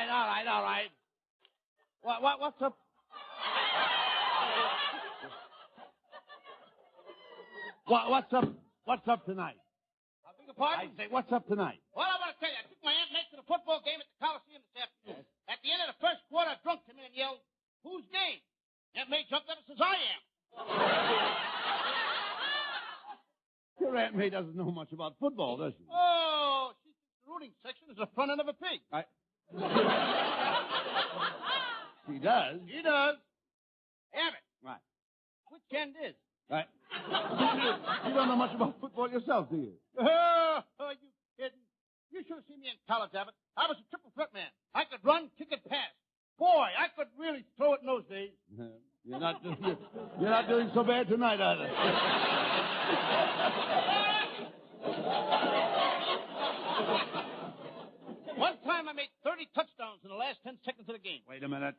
right. What's up? What's up tonight? I beg your pardon? I say, what's up tonight? Well, I want to tell you, I took my Aunt May to the football game at the Coliseum this afternoon. Yes. At the end of the first quarter, a drunk came in and yelled, "Whose game?" Aunt May jumped up and says, "I am." Your Aunt May doesn't know much about football, does she? Oh, she thinks the rooting section is the front end of a pig. She does? She does. Abbott. Right. Which end is? Right. You don't know much about football yourself, do you? Oh, are you kidding? You should have seen me in college, Abbott. I was a triple threat man. I could run, kick, and pass. Boy, I could really throw it in those days. You're not doing so bad tonight, either. One time I made 30 touchdowns in the last 10 seconds of the game. Wait a minute.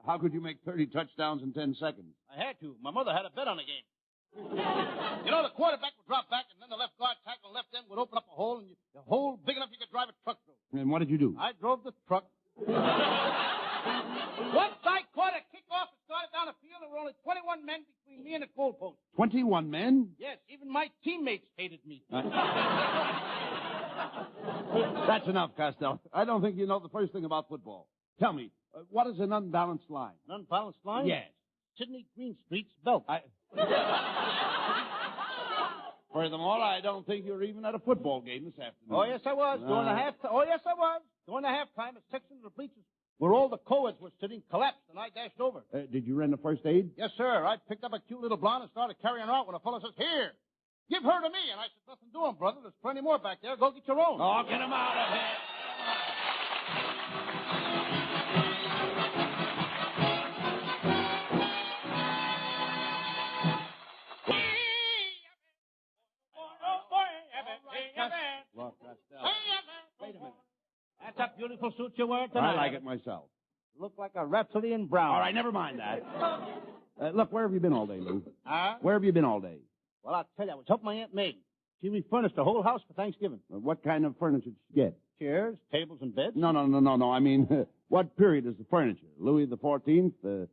How could you make 30 touchdowns in 10 seconds? I had to. My mother had a bet on the game. You know, the quarterback would drop back, and then the left guard tackle left end would open up a hole, and the hole big enough you could drive a truck through. And what did you do? I drove the truck. Once I caught a kickoff and started down the field, there were only 21 men between me and the goalpost. 21 men? Yes, even my teammates hated me. That's enough, Costello. I don't think you know the first thing about football. Tell me, what is an unbalanced line? An unbalanced line? Yes. Sidney Greenstreet's belt. Furthermore, I don't think you're even at a football game this afternoon. Oh, yes, I was. During the halftime. Oh, yes, I was. During the halftime, a section of the bleachers where all the co-eds were sitting collapsed, and I dashed over. Did you render first aid? Yes, sir. I picked up a cute little blonde and started carrying her out when a fellow says, "Here, give her to me." And I said, "Nothing doing, brother. There's plenty more back there. Go get your own." Oh, get him out of here. Look, Costello. Wait a minute. That's a beautiful suit you're wearing tonight. I like it myself. You look like a Rhapsody in brown. All right, never mind that. Look, where have you been all day, Lou? Huh? Where have you been all day? Well, I'll tell you, I was helping my Aunt May. She refurnished the whole house for Thanksgiving. What kind of furniture did you get? Chairs, tables, and beds. No. I mean, what period is the furniture? Louis the 14th,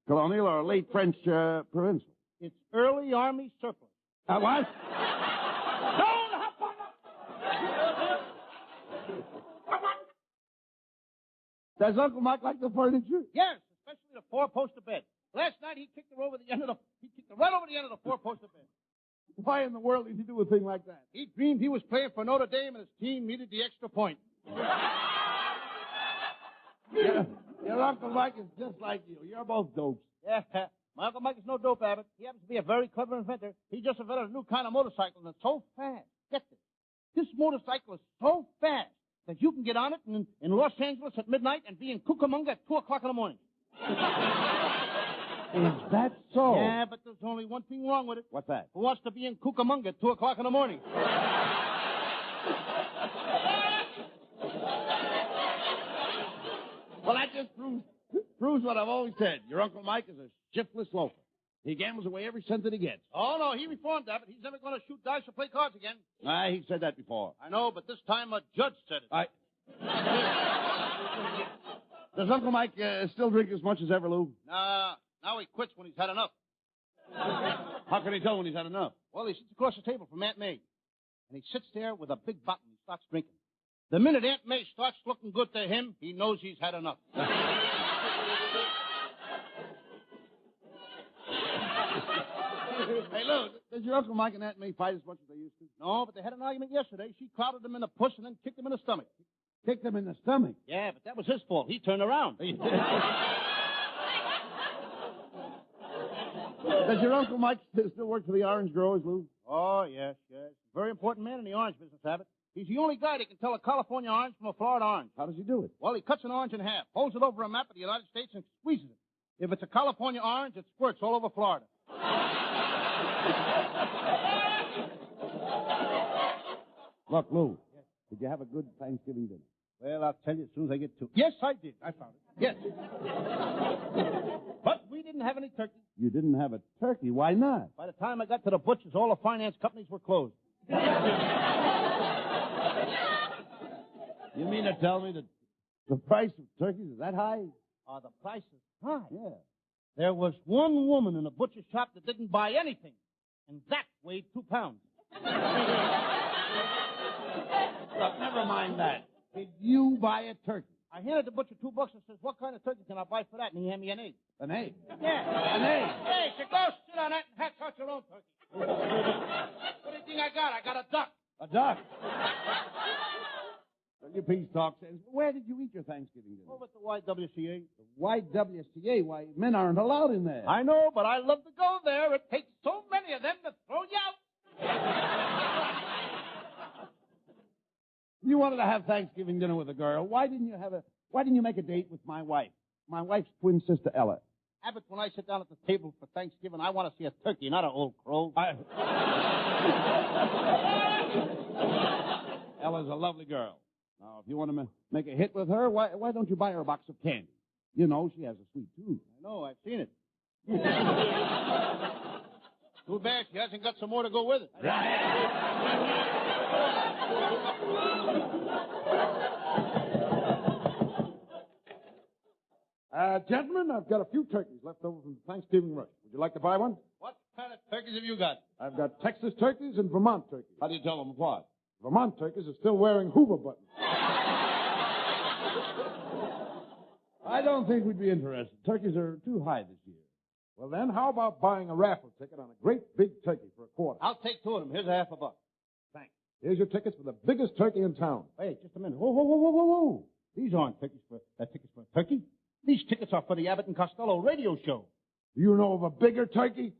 colonial, or late French provincial? It's early Army surplus. What? Don't hop on Does Uncle Mike like the furniture? Yes, especially the four-poster bed. Last night he kicked it right over the end of the four-poster bed. Why in the world did he do a thing like that? He dreamed he was playing for Notre Dame and his team needed the extra point. Your Uncle Mike is just like you. You're both dopes. Yeah, my Uncle Mike is no dope, Abbott. He happens to be a very clever inventor. He just invented a new kind of motorcycle, and it's so fast. Get this. This motorcycle is so fast that you can get on it in Los Angeles at midnight and be in Cucamonga at 2 o'clock in the morning. Is that so? Yeah, but there's only one thing wrong with it. What's that? Who wants to be in Cucamonga at 2 o'clock in the morning? Well, that just proves what I've always said. Your Uncle Mike is a shiftless loafer. He gambles away every cent that he gets. Oh, no, he reformed, Abbott. He's never going to shoot dice or play cards again. He said that before. I know, but this time a judge said it. Does Uncle Mike still drink as much as ever, Lou? Nah, now he quits when he's had enough. How can he tell when he's had enough? Well, he sits across the table from Aunt May, and he sits there with a big bottle and he starts drinking. The minute Aunt May starts looking good to him, he knows he's had enough. Hey, Lou, does your Uncle Mike and Aunt May fight as much as they used to? No, but they had an argument yesterday. She crowded him in the puss and then kicked him in the stomach. Kicked him in the stomach? Yeah, but that was his fault. He turned around. Does your Uncle Mike still work for the orange growers, Lou? Oh, yes. Very important man in the orange business, Abbott. He's the only guy that can tell a California orange from a Florida orange. How does he do it? Well, he cuts an orange in half, holds it over a map of the United States, and squeezes it. If it's a California orange, it squirts all over Florida. Look, Lou, did you have a good Thanksgiving dinner? Well, I'll tell you as soon as I get to it. Yes, I did. I found it. Yes. But we didn't have any turkey. You didn't have a turkey? Why not? By the time I got to the butcher's, all the finance companies were closed. You mean to tell me that The price of turkeys is that high? The price is high. Yeah. There was one woman in a butcher shop that didn't buy anything, and that weighed 2 pounds. Look, never mind that. Did you buy a turkey? I handed the butcher $2 and says, "What kind of turkey can I buy for that?" And he handed me an egg. An egg? Yeah. An egg? Hey, so go sit on that and hatch out your own turkey. What do you think I got? I got a duck. A duck? Well, you peace talk sense. Where did you eat your Thanksgiving dinner? Over at the YWCA. The YWCA? Why, men aren't allowed in there. I know, but I love to go there. It takes so many of them to throw you out. You wanted to have Thanksgiving dinner with a girl. Why didn't you make a date with my wife? My wife's twin sister, Ella. Abbott, when I sit down at the table for Thanksgiving, I want to see a turkey, not an old crow. Ella's a lovely girl. Now, if you want to make a hit with her, why don't you buy her a box of candy? You know, she has a sweet tooth. I know, I've seen it. Too bad she hasn't got some more to go with it. Gentlemen, I've got a few turkeys left over from the Thanksgiving rush. Would you like to buy one? What kind of turkeys have you got? I've got Texas turkeys and Vermont turkeys. How do you tell them apart? Vermont turkeys are still wearing Hoover buttons. I don't think we'd be interested. Turkeys are too high this year. Well, then, how about buying a raffle ticket on a great big turkey for $25? I'll take 2 of them. Here's $50. Thanks. Here's your tickets for the biggest turkey in town. Wait, just a minute. Whoa. These aren't tickets for a turkey. These tickets are for the Abbott and Costello radio show. Do you know of a bigger turkey?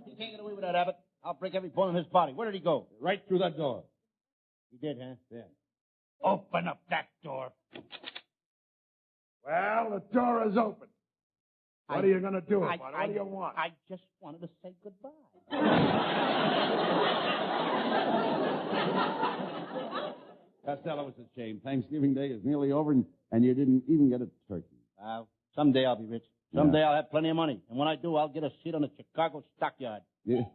He can't get away with that, Abbott. I'll break every bone in his body. Where did he go? Right through that door. He did, huh? Yeah. Open up that door. Well, the door is open. What are you going to do about it? What do you want? I just wanted to say goodbye. Costello, it's a shame. Thanksgiving Day is nearly over, and you didn't even get a turkey. Someday I'll be rich. Someday I'll have plenty of money. And when I do, I'll get a seat on the Chicago stockyard. Yeah.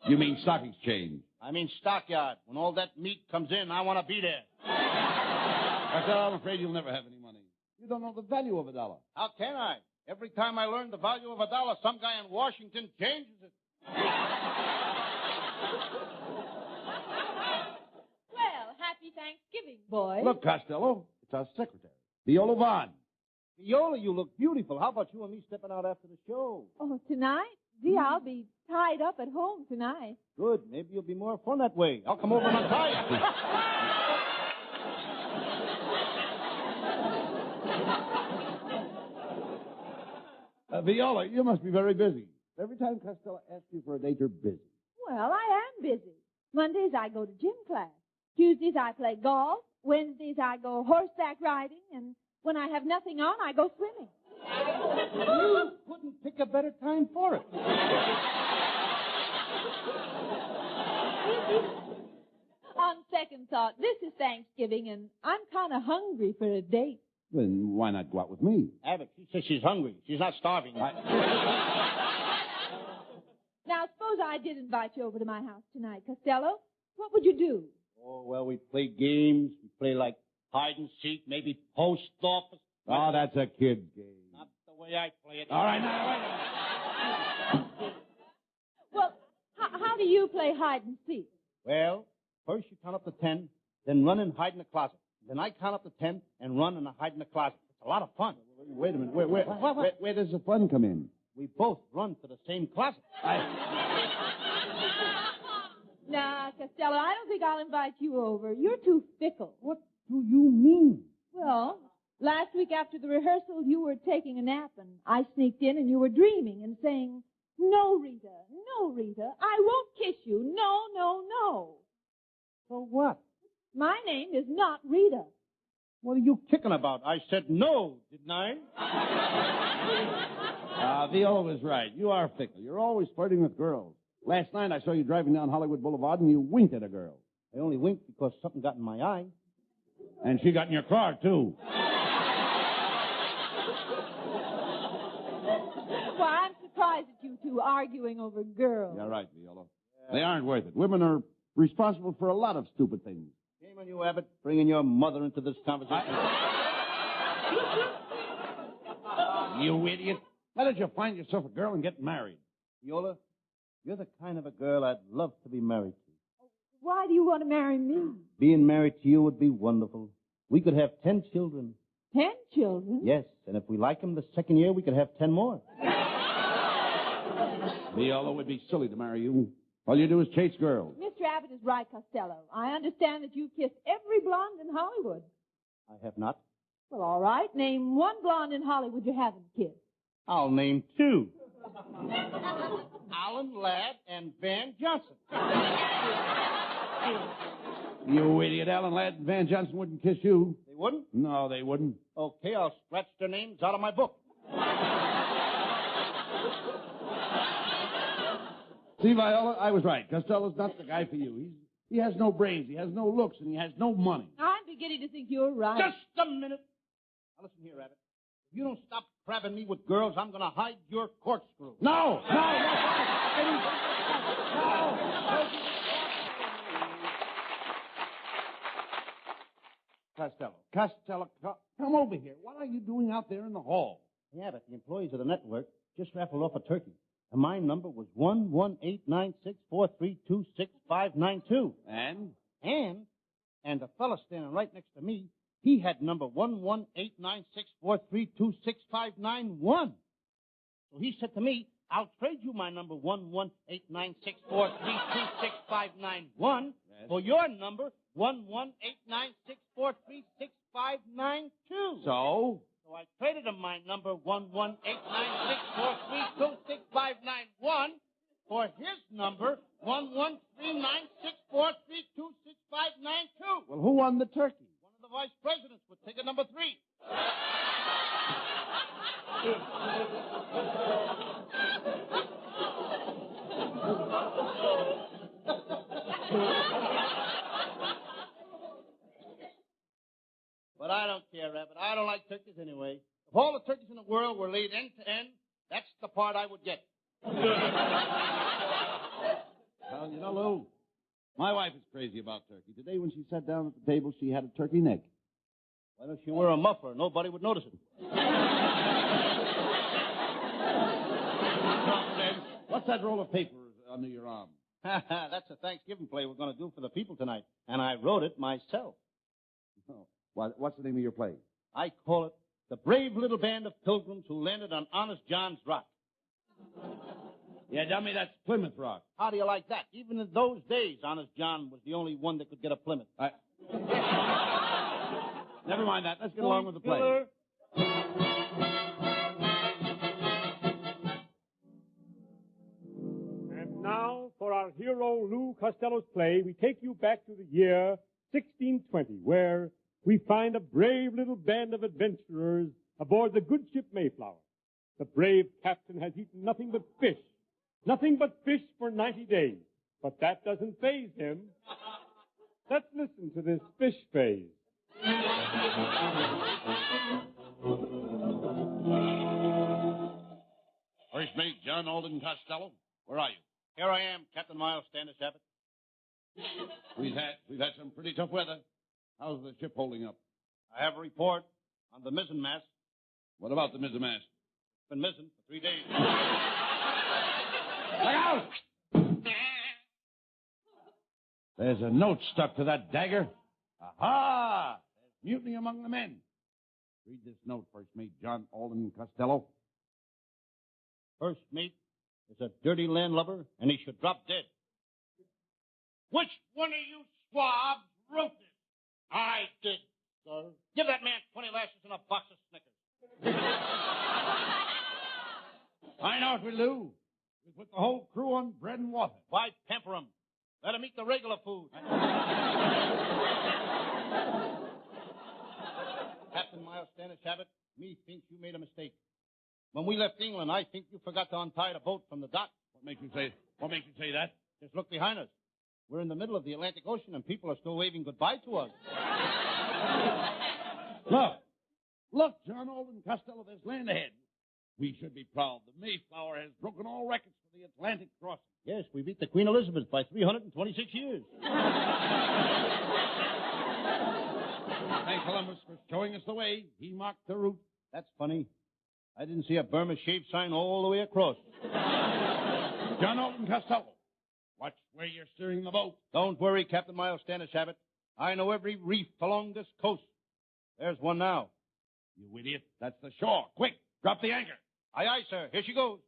You mean stock exchange? I mean stockyard. When all that meat comes in, I want to be there. Costello, I'm afraid you'll never have any money. You don't know the value of $1. How can I? Every time I learn the value of $1, some guy in Washington changes it. Well, happy Thanksgiving, boys. Look, Costello, it's our secretary, Viola Vaughn. Viola, you look beautiful. How about you and me stepping out after the show? Oh, tonight? Gee, I'll be tied up at home tonight. Good. Maybe you'll be more fun that way. I'll come over and untie you. Viola, you must be very busy. Every time Costello asks you for a date, you're busy. Well, I am busy. Mondays I go to gym class. Tuesdays I play golf. Wednesdays I go horseback riding. And when I have nothing on, I go swimming. You couldn't pick a better time for it. On second thought, this is Thanksgiving, and I'm kind of hungry for a date. Then why not go out with me? Abbott, she says she's hungry. She's not starving. Now, suppose I did invite you over to my house tonight, Costello. What would you do? Oh, well, we play games. We play like hide and seek, maybe post office. Oh, that's a kid's game. Not the way I play it. All right, now, wait a minute. Well, how do you play hide and seek? Well, first you count up to 10, then run and hide in the closet. Then I count up to 10 and run and hide in the closet. It's a lot of fun. Wait a minute. Where does the fun come in? We both run to the same closet. Nah, Costello, I don't think I'll invite you over. You're too fickle. What do you mean? Well, last week after the rehearsal, you were taking a nap, and I sneaked in, and you were dreaming and saying, "No, Rita, I won't kiss you. No, no, no." So what? My name is not Rita. What are you kicking about? I said no, didn't I? Viola was right. You are fickle. You're always flirting with girls. Last night I saw you driving down Hollywood Boulevard and you winked at a girl. I only winked because something got in my eye. And she got in your car, too. Well, I'm surprised at you two arguing over girls. You're right, Viola. They aren't worth it. Women are responsible for a lot of stupid things. Shame on you, Abbott, bringing your mother into this conversation. You idiot. Why don't you find yourself a girl and get married? Viola, you're the kind of a girl I'd love to be married to. Why do you want to marry me? Being married to you would be wonderful. We could have 10 children. 10 children? Yes, and if we like them the second year, we could have 10 more. Viola, would be silly to marry you. All you do is chase girls. Mr. Abbott is right, Costello. I understand that you've kissed every blonde in Hollywood. I have not. Well, all right. Name one blonde in Hollywood you haven't kissed. I'll name 2. Alan Ladd and Van Johnson. You idiot. Alan Ladd and Van Johnson wouldn't kiss you. They wouldn't? No, they wouldn't. Okay, I'll scratch their names out of my book. See, Viola, I was right. Costello's not the guy for you. He has no brains, he has no looks, and he has no money. I'm beginning to think you're right. Just a minute. Now listen here, Abbott. If you don't stop crabbing me with girls, I'm going to hide your corkscrew. No! Costello, come over here. What are you doing out there in the hall? Hey, Abbott, the employees of the network just raffled off a turkey. And my number was 1189643265592. And the fella standing right next to me, he had number 1189643265591. So he said to me, I'll trade you my number 1189643265591 for your number 11896436592. so? So I traded him my number 1189643265591 for his number 1139643265592. Well, who won the turkey? One of the vice presidents with ticket number 3. But I don't care, Abbott. I don't like turkeys anyway. If all the turkeys in the world were laid end to end, that's the part I would get. Well, you know, Lou, my wife is crazy about turkey. Today when she sat down at the table, she had a turkey neck. Why don't you wear a muffler? Nobody would notice it. What's that roll of paper under your arm? That's a Thanksgiving play we're going to do for the people tonight. And I wrote it myself. Oh. What's the name of your play? I call it The Brave Little Band of Pilgrims Who Landed on Honest John's Rock. Yeah, dummy, that's Plymouth Rock. How do you like that? Even in those days, Honest John was the only one that could get a Plymouth. Never mind that. Let's get along with the play. And now, for our hero Lou Costello's play, we take you back to the year 1620, where we find a brave little band of adventurers aboard the good ship Mayflower. The brave captain has eaten nothing but fish for 90 days. But that doesn't faze him. Let's listen to this fish phase. First mate John Alden Costello, where are you? Here I am, Captain Miles Standish Abbott. We've had some pretty tough weather. How's the ship holding up? I have a report on the mizzen mast. What about the mizzenmast? It's been missing for 3 days. Look out! There's a note stuck to that dagger. Aha! There's mutiny among the men. Read this note, First Mate John Alden Costello. First mate is a dirty landlubber, and he should drop dead. Which one of you swabs wrote this? I did, sir. Give that man 20 lashes and a box of Snickers. I know what we'll do. We'll put the whole crew on bread and water. Why pamper him? Let him eat the regular food. Captain Miles Standish Abbott, me thinks you made a mistake. When we left England, I think you forgot to untie the boat from the dock. What makes you say that? Just look behind us. We're in the middle of the Atlantic Ocean, and people are still waving goodbye to us. Look, John Alden Costello, there's land ahead. We should be proud. The Mayflower has broken all records for the Atlantic crossing. Yes, we beat the Queen Elizabeth by 326 years. Thank Columbus for showing us the way. He marked the route. That's funny. I didn't see a Burma shave sign all the way across. John Alden Costello, watch where you're steering the boat. Don't worry, Captain Miles Standish Abbott. I know every reef along this coast. There's one now. You idiot. That's the shore. Quick, drop the anchor. Aye, aye, sir. Here she goes.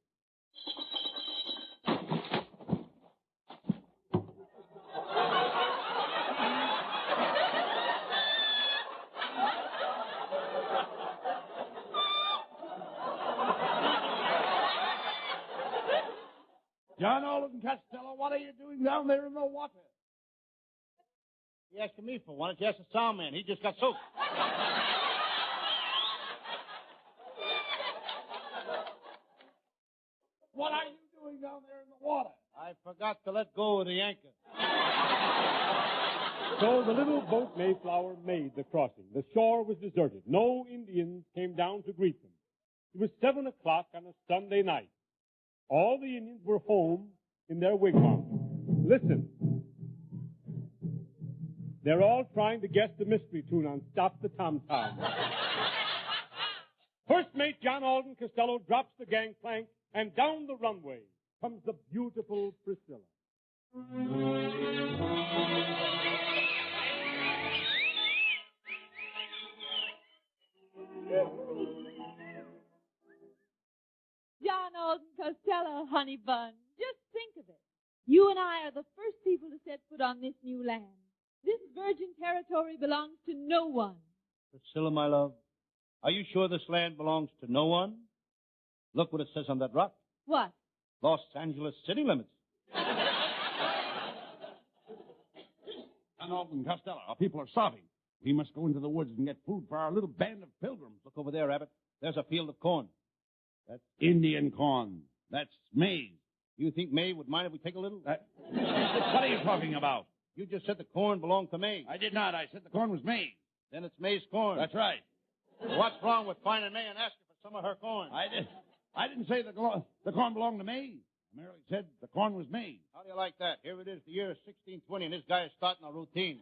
John Alden Costello, what are you doing down there in the water? You asking me for one? It's just a sound man. He just got soaked. What are you doing down there in the water? I forgot to let go of the anchor. So the little boat Mayflower made the crossing. The shore was deserted. No Indians came down to greet them. It was 7 o'clock on a Sunday night. All the Indians were home in their wigwams. Listen. They're all trying to guess the mystery tune on Stop the Tom Tom. First mate John Alden Costello drops the gangplank, and down the runway comes the beautiful Priscilla. John Alden Costello, honey bun. Just think of it. You and I are the first people to set foot on this new land. This virgin territory belongs to no one. Priscilla, my love, are you sure this land belongs to no one? Look what it says on that rock. What? Los Angeles city limits. John Alden Costello, our people are starving. We must go into the woods and get food for our little band of pilgrims. Look over there, Abbott. There's a field of corn. That's Indian corn. That's maize. You think May would mind if we take a little? What are you talking about? You just said the corn belonged to May. I did not. I said the corn was maize. Then it's May's corn. That's right. What's wrong with finding May and asking for some of her corn? I didn't say the corn belonged to me. I merely said the corn was maize. How do you like that? Here it is, the year 1620, and this guy is starting a routine.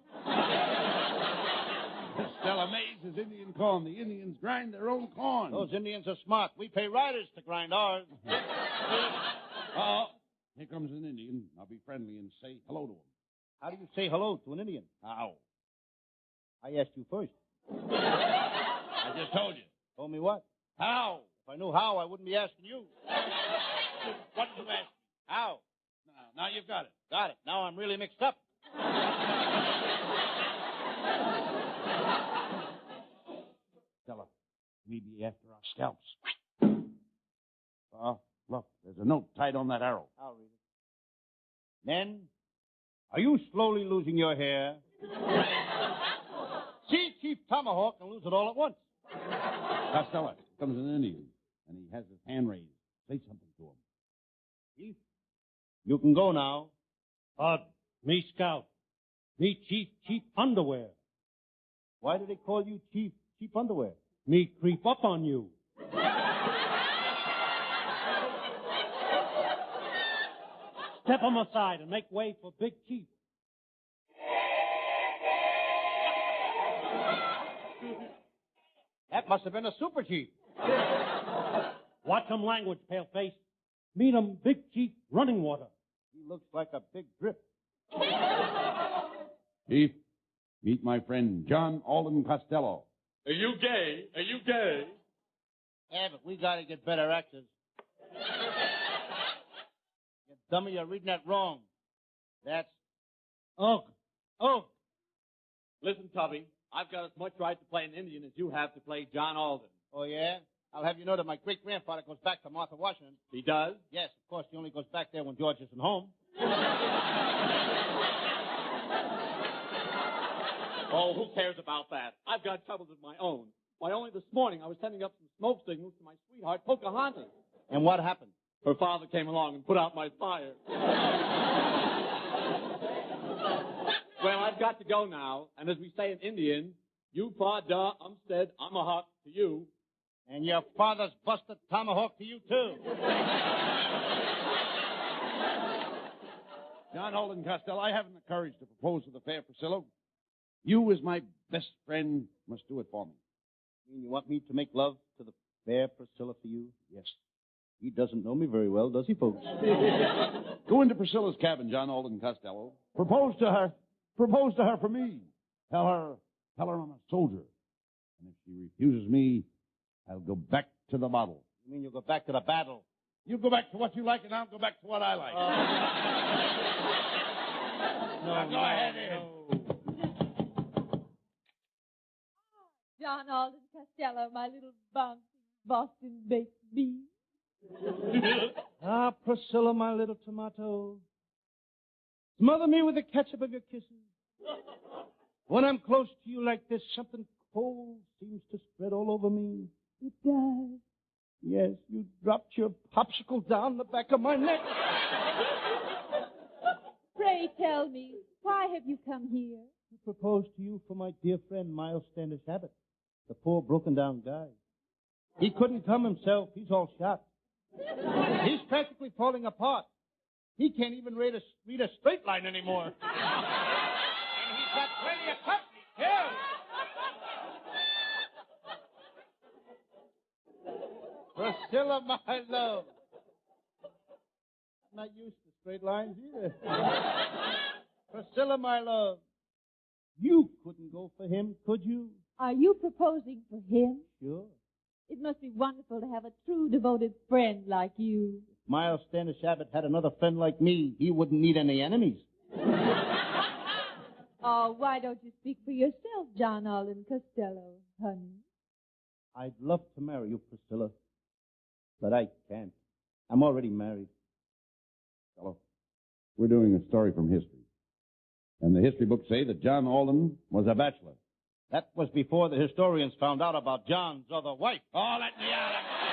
Stella, maize is Indian corn. The Indians grind their own corn. Those Indians are smart. We pay riders to grind ours. Oh, here comes an Indian. I'll be friendly and say hello to him. How do you say hello to an Indian? How? I asked you first. I just told you. Told me what? How? If I knew how, I wouldn't be asking you. What did you ask? How? Now you've got it. Got it. Now I'm really mixed up. Stella, we be after our scalps. Look, there's a note tied on that arrow. I'll read it. Men, are you slowly losing your hair? See Chief Tomahawk and lose it all at once. Costello, here comes an Indian, and he has his hand raised. Say something to him. Chief, you can go now. Bud, me scout. Me chief underwear. Why do they call you Chief Underwear? Me creep up on you. Step on my side and make way for Big Chief. That must have been a super chief. Watch 'em language, paleface. Meet 'em Big Chief running water. He looks like a big drip. Chief, meet my friend John Alden Costello. Are you gay? Are you gay? Abbott, we got to get better actors. You dummy, you're reading that wrong. That's Ugh. Listen, Tubby, I've got as much right to play an Indian as you have to play John Alden. Oh, yeah? I'll have you know that my great-grandfather goes back to Martha Washington. He does? Yes, of course, he only goes back there when George isn't home. Oh, who cares about that? I've got troubles of my own. Why, only this morning I was sending up some smoke signals to my sweetheart, Pocahontas. And what happened? Her father came along and put out my fire. Well, I've got to go now, and as we say in Indian, you pa da umstead amahak to you. And your father's busted tomahawk to you, too. John Alden Costello, I haven't the courage to propose to the fair Priscilla. You, as my best friend, must do it for me. You mean you want me to make love to the fair Priscilla for you? Yes. He doesn't know me very well, does he, folks? Go into Priscilla's cabin, John Alden Costello. Propose to her. Propose to her for me. Tell her I'm a soldier. And if she refuses me, I'll go back to the bottle. You mean you'll go back to the battle? You go back to what you like, and I'll go back to what I like. Now go ahead, John Alden Costello, my little bouncy Boston baked bean. Ah, Priscilla, my little tomato. Smother me with the ketchup of your kisses. When I'm close to you like this, something cold seems to spread all over me. It does. Yes, you dropped your popsicle down the back of my neck. Pray tell me, why have you come here? I proposed to you for my dear friend, Miles Standish Abbott, the poor broken-down guy. He couldn't come himself. He's all shot. He's practically falling apart. He can't even read a straight line anymore. And he's got plenty of company, too. Priscilla, my love. I'm not used to straight lines either. Priscilla, my love. You couldn't go for him, could you? Are you proposing for him? Sure. It must be wonderful to have a true devoted friend like you. If Miles Standish Abbott had another friend like me, he wouldn't need any enemies. Oh, why don't you speak for yourself, John Alden Costello, honey? I'd love to marry you, Priscilla, but I can't. I'm already married. Fellow, we're doing a story from history. And the history books say that John Alden was a bachelor. That was before the historians found out about John's other wife. Oh, let me out of it.